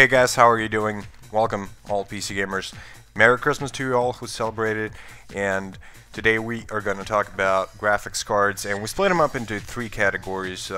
Hey guys, how are you doing? Welcome all PC gamers. Merry Christmas to you all who celebrated, and today we are going to talk about graphics cards, and we split them up into three categories: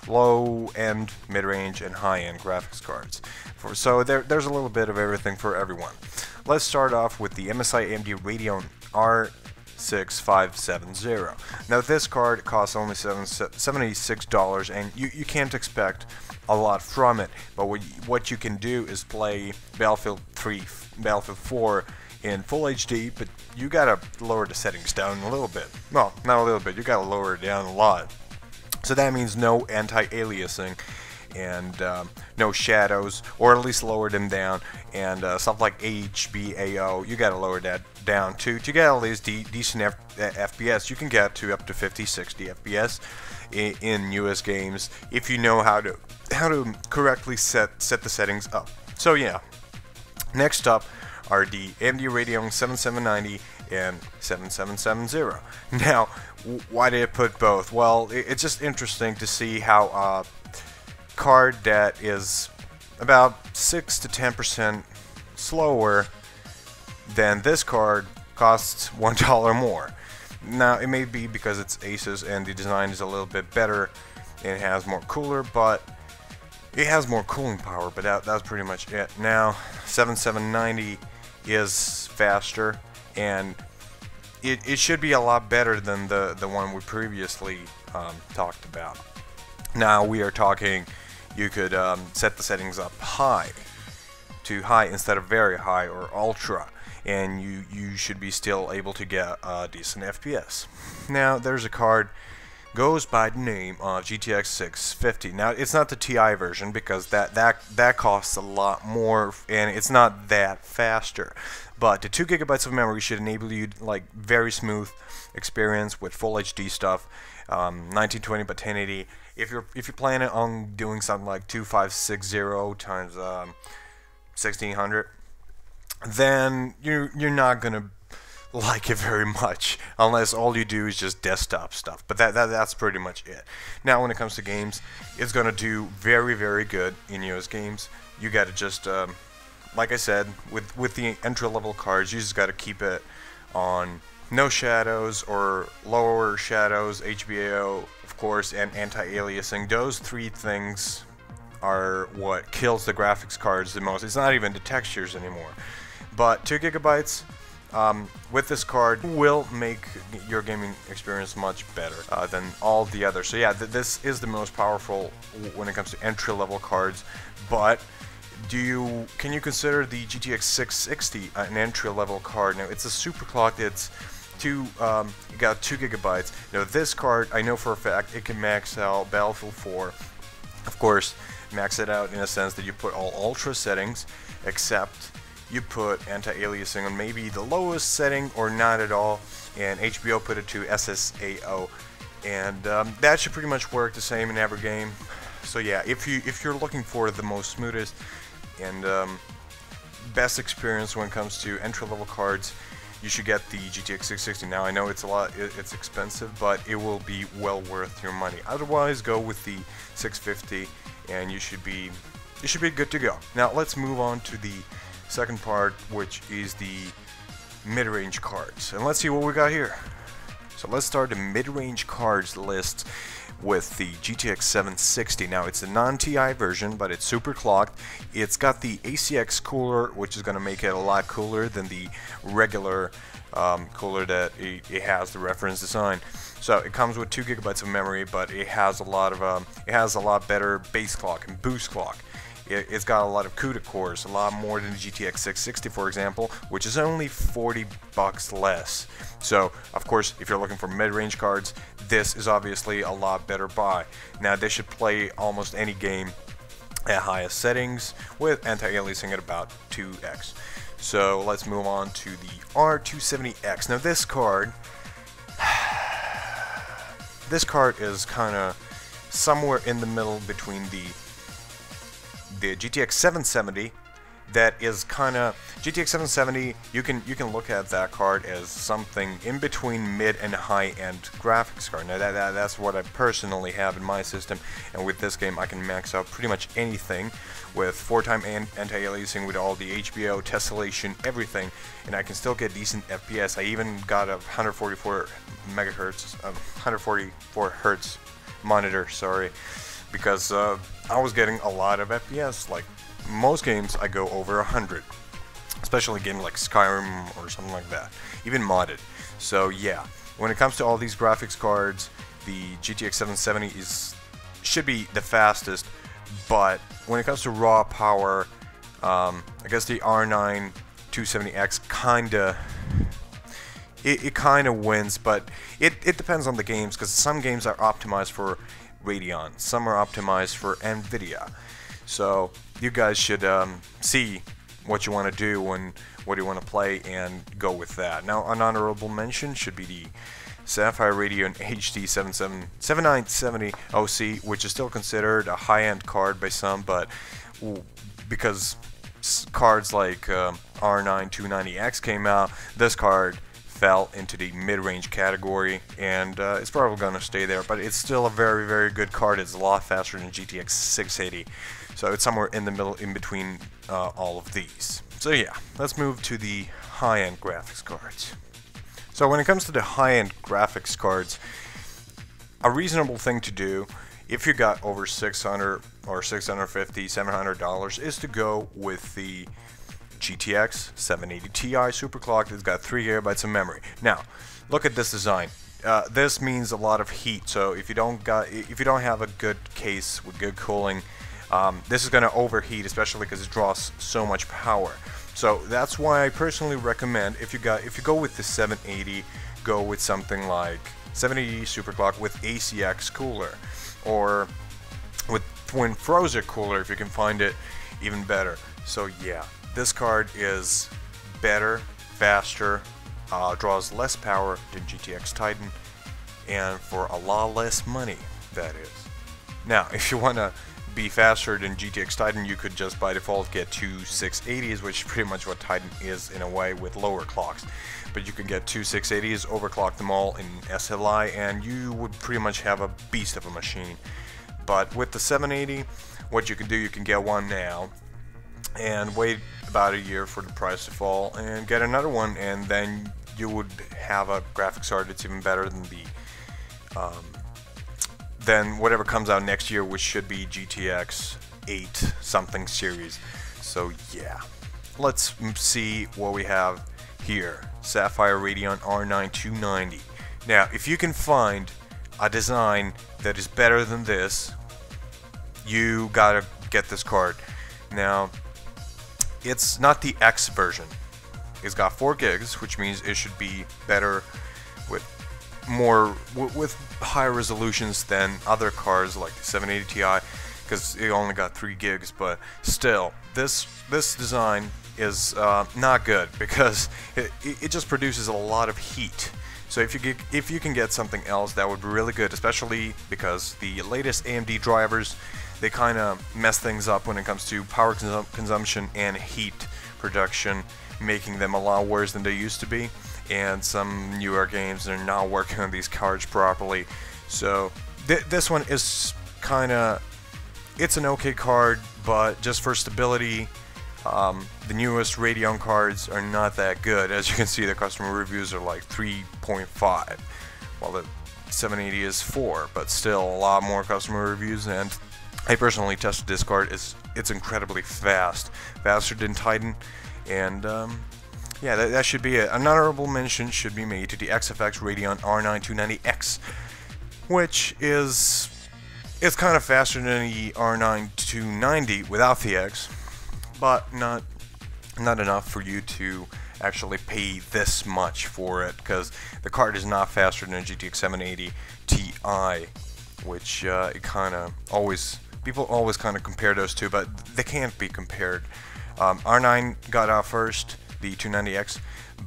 low-end, mid-range, and high-end graphics cards. So there's a little bit of everything for everyone. Let's start off with the MSI AMD Radeon R6570. Now this card costs only $76, and you can't expect a lot from it, but what you can do is play Battlefield 3, Battlefield 4 in full HD, but you gotta lower the settings down a little bit. Well, not a little bit, you gotta lower it down a lot. So that means no anti-aliasing and no shadows, or at least lower them down, and stuff like HBAO, you gotta lower that down too to get at least decent FPS. You can get to up to 50-60 FPS in US games if you know how to correctly set the settings up. So yeah, next up are the AMD Radeon 7790 and 7770. Now, why did I put both? Well, it's just interesting to see how a card that is about 6 to 10% slower than this card costs $1 more. Now, it may be because it's Asus and the design is a little bit better and it has more cooler, but it has more cooling power, but that's pretty much it. Now, 7790 is faster, and it should be a lot better than the one we previously talked about. Now, we are talking, you could set the settings up to high instead of very high or ultra, and you should be still able to get a decent FPS. Now, there's a card goes by the name of GTX 650. Now, it's not the TI version because that costs a lot more and it's not that faster. But the 2 GB of memory should enable you like very smooth experience with full HD stuff, 1920 by 1080. If you're planning on doing something like 2560 times 1600, then you're not gonna like it very much unless all you do is just desktop stuff, but that's pretty much it. Now, when it comes to games, it's gonna do very good in US games. You gotta just like I said, with the entry-level cards, you just gotta keep it on no shadows or lower shadows, HBAO of course, and anti-aliasing. Those three things are what kills the graphics cards the most. It's not even the textures anymore. But 2 GB with this card will make your gaming experience much better than all the others. So yeah, this is the most powerful when it comes to entry-level cards. But can you consider the GTX 660 an entry-level card? Now, it's a super clocked. It's you got 2 GB. Now, this card, I know for a fact it can max out Battlefield 4. Of course, max it out in a sense that you put all ultra settings, except you put anti-aliasing on maybe the lowest setting or not at all, and HBO put it to SSAO, and that should pretty much work the same in every game. So yeah, if you're looking for the most smoothest and best experience when it comes to entry-level cards, you should get the GTX 660. Now, I know it's it's expensive, but it will be well worth your money. Otherwise, go with the 650, and you should be good to go. Now, let's move on to the second part, which is the mid-range cards, and let's see what we got here. So let's start the mid-range cards list with the GTX 760. Now, it's a non-TI version, but it's super clocked. It's got the ACX cooler, which is going to make it a lot cooler than the regular cooler that it has, the reference design. So it comes with 2 GB of memory, but it has a lot better base clock and boost clock. It's got a lot of CUDA cores, a lot more than the GTX 660, for example, which is only $40 less. So, of course, if you're looking for mid-range cards, this is obviously a lot better buy. Now, they should play almost any game at highest settings with anti-aliasing at about 2x. So, let's move on to the R270X. Now, this card is kind of somewhere in the middle between the GTX 770, that is kind of GTX 770. You can look at that card as something in between mid and high-end graphics card. Now that's what I personally have in my system, and with this game I can max out pretty much anything with 4-time anti-aliasing, with all the HBO, tessellation, everything, and I can still get decent FPS. I even got a 144 megahertz, 144 hertz monitor, sorry, because I was getting a lot of FPS. Like most games, I go over 100, especially a game like Skyrim or something like that, even modded. So yeah, when it comes to all these graphics cards, the GTX 770 should be the fastest, but when it comes to raw power, I guess the R9 270X kinda wins, but it depends on the games, because some games are optimized for Radeon, some are optimized for NVIDIA. So you guys should see what you want to do and what you want to play and go with that. Now, an honorable mention should be the Sapphire Radeon HD 7970 OC, which is still considered a high-end card by some, but because cards like R9 290X came out, this card fell into the mid-range category, and it's probably going to stay there, but it's still a very, very good card. It's a lot faster than GTX 680, so it's somewhere in the middle, in between all of these. So yeah, let's move to the high-end graphics cards. So when it comes to the high-end graphics cards, a reasonable thing to do, if you got over $600 or $650, $700, is to go with the GTX 780 Ti superclocked. It's got 3 GB of memory. Now, look at this design. This means a lot of heat. So if you don't have a good case with good cooling, this is going to overheat, especially because it draws so much power. So that's why I personally recommend, if you go with the 780, go with something like 780 superclock with ACX cooler, or with twin Frozen cooler if you can find it, even better. So yeah, this card is better, faster, draws less power than GTX Titan, and for a lot less money, that is. Now, if you want to be faster than GTX Titan, you could just by default get two 680s, which is pretty much what Titan is in a way, with lower clocks. But you can get two 680s, overclock them all in SLI, and you would pretty much have a beast of a machine. But with the 780, what you can do, you can get one now and wait about a year for the price to fall and get another one, and then you would have a graphics card that's even better than than whatever comes out next year, which should be GTX 8 something series. So yeah, let's see what we have here. Sapphire Radeon R9 290. Now, if you can find a design that is better than this, you gotta get this card. Now, it's not the X version. It's got 4 gigs, which means it should be better with with higher resolutions than other cards like the 780 Ti, because it only got 3 gigs. But still, this design is not good, because it just produces a lot of heat. So if you can get something else, that would be really good, especially because the latest AMD drivers, they kind of mess things up when it comes to power consumption and heat production, making them a lot worse than they used to be. And some newer games are not working on these cards properly. So this one is it's an okay card, but just for stability, the newest Radeon cards are not that good. As you can see, the customer reviews are like 3.5, while the 780 is 4, but still a lot more customer reviews. And I personally tested this card. It's incredibly fast, faster than Titan, and yeah, that should be it. An honorable mention should be made to the XFX Radeon R9 290X, which it's kind of faster than the R9 290 without the X, but not enough for you to actually pay this much for it, because the card is not faster than a GTX 780 Ti, which people always kind of compare those two, but they can't be compared. R9 got out first, the 290X,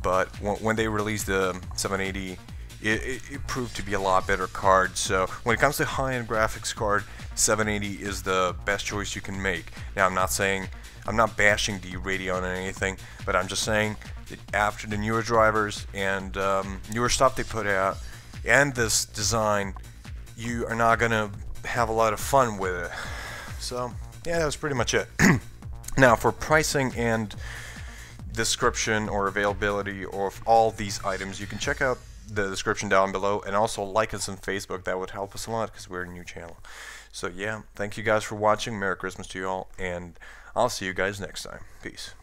but when they released the 780, it proved to be a lot better card. So when it comes to high-end graphics card, 780 is the best choice you can make. Now, I'm not bashing the Radeon or anything, but I'm just saying that after the newer drivers and newer stuff they put out and this design, you are not gonna have a lot of fun with it. So yeah, that was pretty much it. Now, for pricing and description or availability of all these items, you can check out the description down below, and also like us on Facebook. That would help us a lot because we're a new channel. So yeah, thank you guys for watching. Merry Christmas to you all, and I'll see you guys next time. Peace.